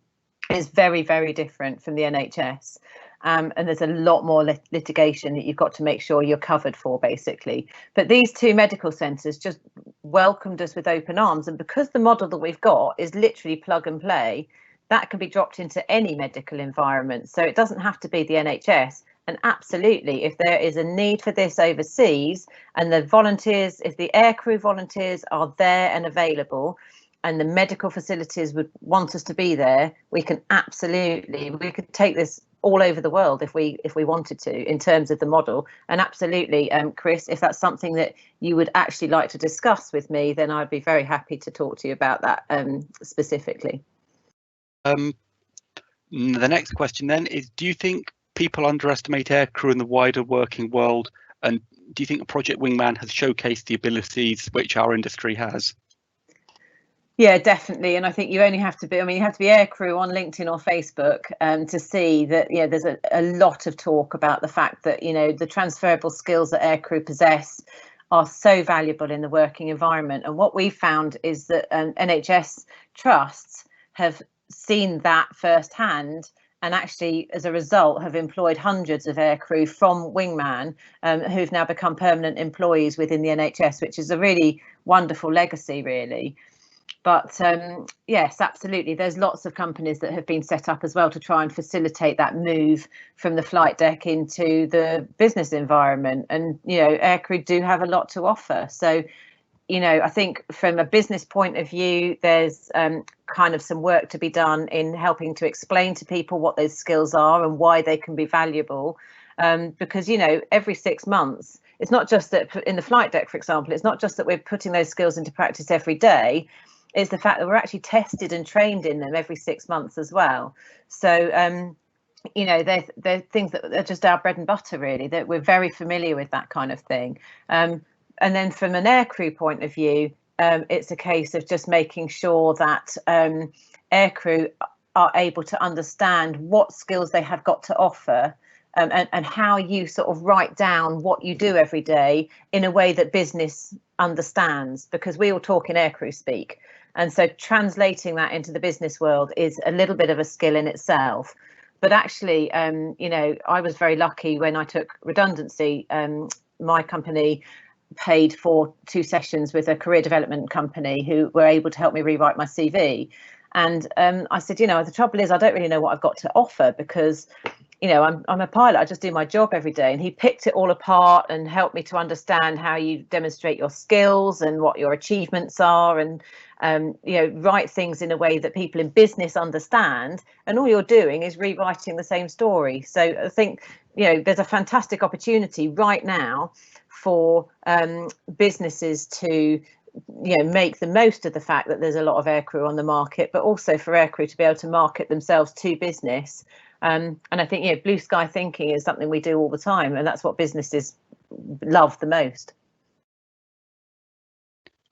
S2: is very, very different from the NHS. And there's a lot more litigation that you've got to make sure you're covered for, basically. But these two medical centres just welcomed us with open arms, and because the model that we've got is literally plug and play, that can be dropped into any medical environment. So it doesn't have to be the NHS. And absolutely, if there is a need for this overseas, and the volunteers, if the aircrew volunteers are there and available, and the medical facilities would want us to be there, we could take this all over the world if we wanted to, in terms of the model. And absolutely, Chris, if that's something that you would actually like to discuss with me, then I'd be very happy to talk to you about that specifically.
S1: The next question then is, do you think people underestimate aircrew in the wider working world, and do you think Project Wingman has showcased the abilities which our industry has?
S2: Yeah, definitely. And I think you only have to be, you have to be aircrew on LinkedIn or Facebook to see that, you know, there's a lot of talk about the fact that, you know, the transferable skills that aircrew possess are so valuable in the working environment. And what we found is that NHS trusts have seen that firsthand, and actually, as a result, have employed hundreds of aircrew from Wingman who've now become permanent employees within the NHS, which is a really wonderful legacy, really. But yes, absolutely. There's lots of companies that have been set up as well to try and facilitate that move from the flight deck into the business environment. And, you know, aircrew do have a lot to offer. So, you know, I think from a business point of view, there's kind of some work to be done in helping to explain to people what those skills are and why they can be valuable. Because, you know, every 6 months, it's not just that in the flight deck, for example, it's not just that we're putting those skills into practice every day. Is the fact that we're actually tested and trained in them every 6 months as well. So, you know, they're things that are just our bread and butter, really, that we're very familiar with that kind of thing. And then from an aircrew point of view, it's a case of just making sure that aircrew are able to understand what skills they have got to offer, and how you sort of write down what you do every day in a way that business understands, because we all talk in aircrew speak. And so translating that into the business world is a little bit of a skill in itself. But actually, you know, I was very lucky when I took redundancy. My company paid for 2 sessions with a career development company who were able to help me rewrite my CV. And I said, you know, the trouble is I don't really know what I've got to offer, because, you know, I'm a pilot. I just do my job every day. And he picked it all apart and helped me to understand how you demonstrate your skills and what your achievements are, and you know, write things in a way that people in business understand. And all you're doing is rewriting the same story. So I think, you know, there's a fantastic opportunity right now for businesses to, you know, make the most of the fact that there's a lot of aircrew on the market, but also for aircrew to be able to market themselves to business. And I think, you know, blue sky thinking is something we do all the time, and that's what businesses love the most.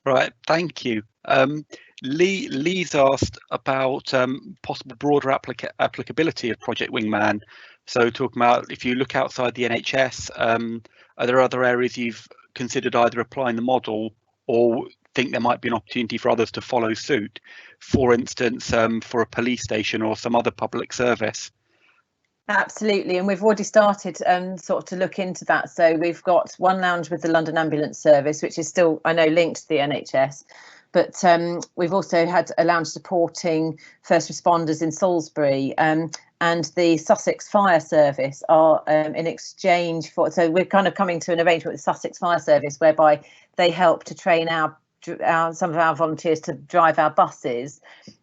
S1: Right, thank you. Lee's asked about possible broader applicability of Project Wingman. So talking about, if you look outside the NHS, are there other areas you've considered either applying the model or think there might be an opportunity for others to follow suit? For instance, for a police station or some other public service.
S2: Absolutely, and we've already started sort of to look into that. So we've got one lounge with the London Ambulance Service, which is still, I know, linked to the NHS, but we've also had a lounge supporting first responders in Salisbury, and the Sussex Fire Service are in exchange for, so we're kind of coming to an arrangement with the Sussex Fire Service whereby they help to train some of our volunteers to drive our buses,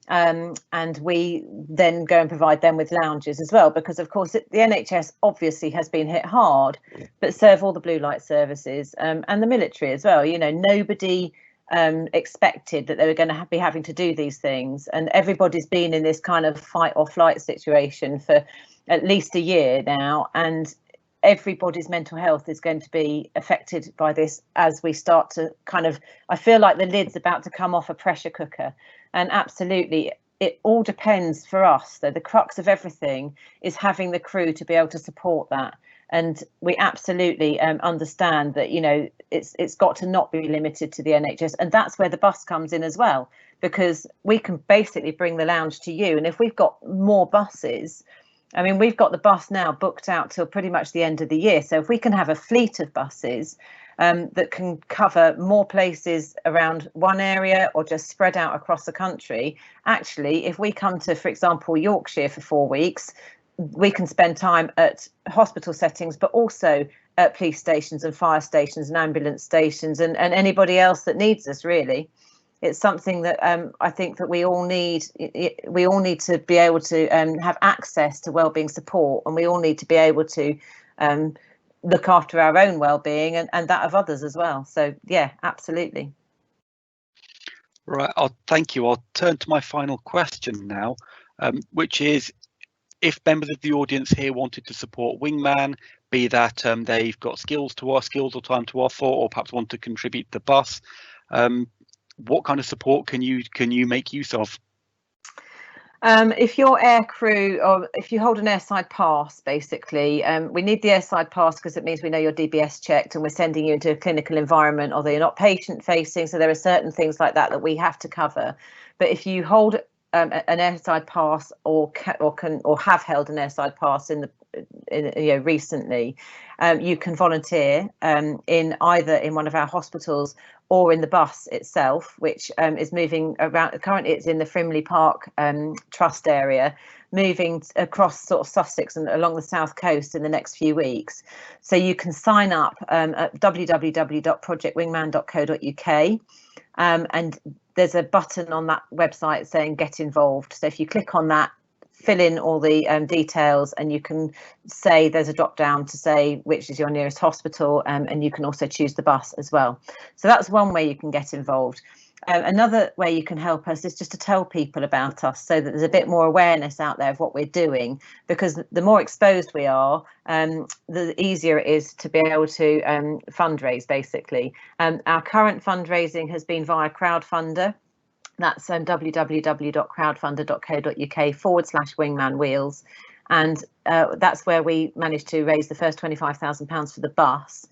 S2: and we then go and provide them with lounges as well, because of course the NHS obviously has been hit hard, but serve all the blue light services and the military as well. You know, nobody expected that they were going to be having to do these things, and everybody's been in this kind of fight or flight situation for at least a year now, and everybody's mental health is going to be affected by this as we start to kind of, I feel like the lid's about to come off a pressure cooker. And absolutely, it all depends for us, though the crux of everything is having the crew to be able to support that. And we absolutely understand that, you know, it's got to not be limited to the NHS, and that's where the bus comes in as well, because we can basically bring the lounge to you. And if we've got more buses, I mean, we've got the bus now booked out till pretty much the end of the year. So if we can have a fleet of buses that can cover more places around one area or just spread out across the country, actually, if we come to, for example, Yorkshire for 4 weeks, we can spend time at hospital settings, but also at police stations and fire stations and ambulance stations and anybody else that needs us, really. It's something that I think that we all need. We all need to be able to have access to wellbeing support, and we all need to be able to look after our own well-being and that of others as well. So yeah, absolutely.
S1: Right, thank you. I'll turn to my final question now, which is, if members of the audience here wanted to support Wingman, be that they've got skills or time to offer, or perhaps want to contribute to the bus, what kind of support can you make use of?
S2: If you're aircrew, or if you hold an airside pass, basically, we need the airside pass because it means we know you're DBS checked and we're sending you into a clinical environment, although you're not patient facing. So there are certain things like that we have to cover. But if you hold an airside pass or have held an airside pass recently, you can volunteer in either in one of our hospitals or in the bus itself, which is moving around. Currently it's in the Frimley Park Trust area, moving across sort of Sussex and along the south coast in the next few weeks. So you can sign up at www.projectwingman.co.uk, and there's a button on that website saying get involved. So if you click on that, fill in all the details, and you can say there's a drop down to say which is your nearest hospital, and you can also choose the bus as well. So that's one way you can get involved. Another way you can help us is just to tell people about us, so that there's a bit more awareness out there of what we're doing, because the more exposed we are, the easier it is to be able to fundraise, basically. Our current fundraising has been via crowdfunder. That's www.crowdfunder.co.uk/Wingman Wheels, and that's where we managed to raise the first £25,000 for the bus.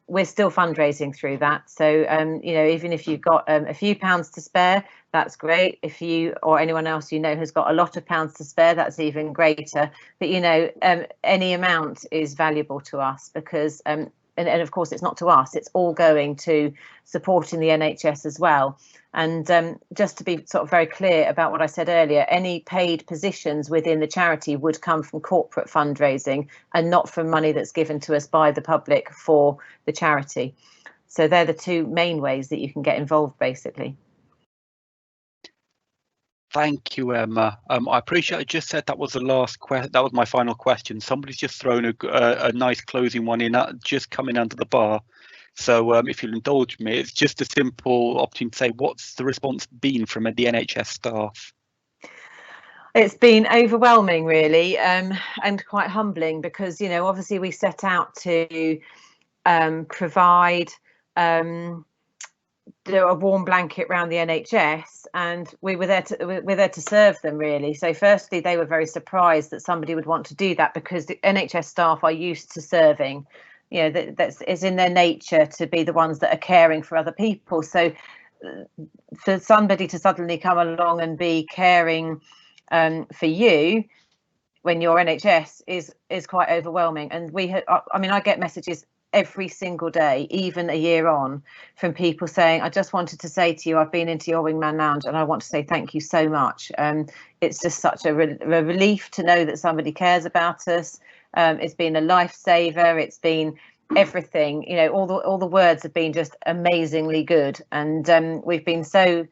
S2: We're still fundraising through that, so you know, even if you've got a few pounds to spare, that's great. If you or anyone else you know has got a lot of pounds to spare, that's even greater. But you know, any amount is valuable to us, because and of course it's not to us, it's all going to supporting the NHS as well. And just to be sort of very clear about what I said earlier, any paid positions within the charity would come from corporate fundraising and not from money that's given to us by the public for the charity. So they're the two main ways that you can get involved, basically.
S1: Thank you, Emma. I appreciate I just said that was the last question. That was my final question. Somebody's just thrown a nice closing one in, just coming under the bar. So if you'll indulge me, it's just a simple opportunity to say, what's the response been from the NHS staff?
S2: It's been overwhelming, really, and quite humbling, because, you know, obviously we set out to provide a warm blanket around the NHS, and we're there to serve them, really. So firstly, they were very surprised that somebody would want to do that, because the NHS staff are used to serving. You know, it's in their nature to be the ones that are caring for other people. So for somebody to suddenly come along and be caring for you, when you're NHS is quite overwhelming. And I get messages every single day, even a year on, from people saying, I just wanted to say to you, I've been into your Wingman Lounge and I want to say thank you so much. It's just such a relief to know that somebody cares about us. It's been a lifesaver. It's been everything, you know, all the words have been just amazingly good. And we've been so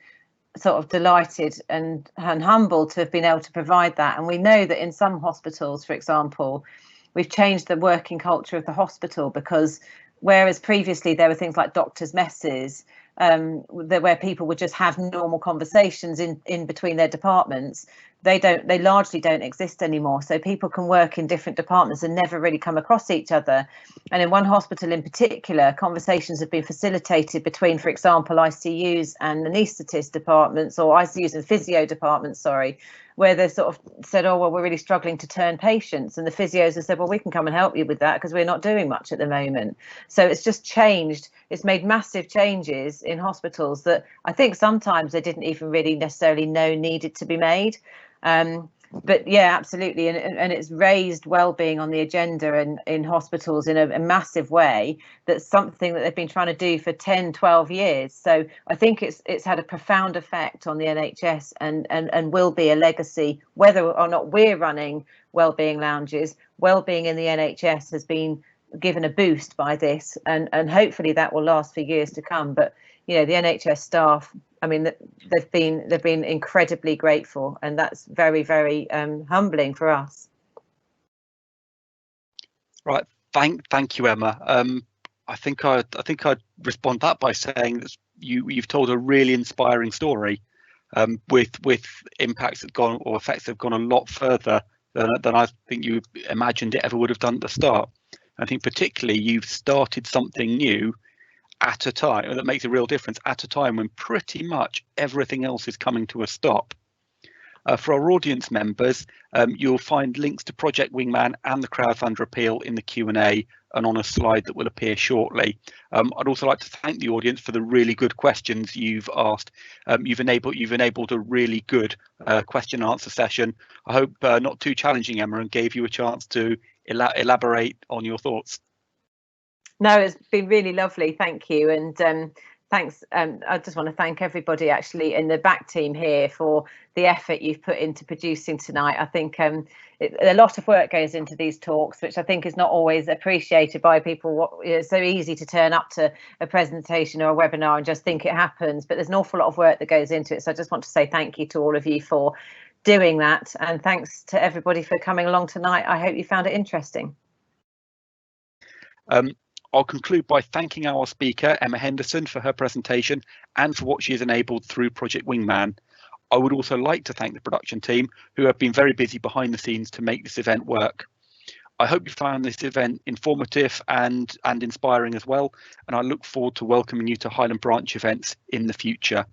S2: sort of delighted and humbled to have been able to provide that. And we know that in some hospitals, for example, we've changed the working culture of the hospital, because whereas previously there were things like doctors' messes, where people would just have normal conversations in between their departments, they largely don't exist anymore. So people can work in different departments and never really come across each other. And in one hospital in particular, conversations have been facilitated between, for example, ICUs and anaesthetist departments, or ICUs and physio departments, where they sort of said, oh, well, we're really struggling to turn patients. And the physios have said, well, we can come and help you with that because we're not doing much at the moment. So it's just changed. It's made massive changes in hospitals that I think sometimes they didn't even really necessarily know needed to be made. But yeah, absolutely. And it's raised wellbeing on the agenda in hospitals in a massive way. That's something that they've been trying to do for 10, 12 years. So I think it's had a profound effect on the NHS and will be a legacy, whether or not we're running wellbeing lounges. Wellbeing in the NHS has been given a boost by this, and hopefully that will last for years to come. But you know, the NHS staff, I mean, they've been incredibly grateful, and that's very, very humbling for us.
S1: Right, thank you, Emma. I think I'd respond that by saying that you've told a really inspiring story, with impacts that gone, or effects that have gone a lot further than I think you imagined it ever would have done at the start. I think particularly you've started something new at a time that makes a real difference, at a time when pretty much everything else is coming to a stop. For our audience members, you'll find links to Project Wingman and the crowdfunder appeal in the Q&A and on a slide that will appear shortly. I'd also like to thank the audience for the really good questions you've asked. You've enabled a really good question and answer session. I hope not too challenging, Emma, and gave you a chance to elaborate on your thoughts.
S2: No, it's been really lovely. Thank you. And thanks. I just want to thank everybody actually in the back team here for the effort you've put into producing tonight. I think a lot of work goes into these talks, which I think is not always appreciated by people. It's so easy to turn up to a presentation or a webinar and just think it happens, but there's an awful lot of work that goes into it. So I just want to say thank you to all of you for doing that. And thanks to everybody for coming along tonight. I hope you found it interesting.
S1: I'll conclude by thanking our speaker, Emma Henderson, for her presentation and for what she has enabled through Project Wingman. I would also like to thank the production team, who have been very busy behind the scenes to make this event work. I hope you found this event informative and inspiring as well, and I look forward to welcoming you to Highland Branch events in the future.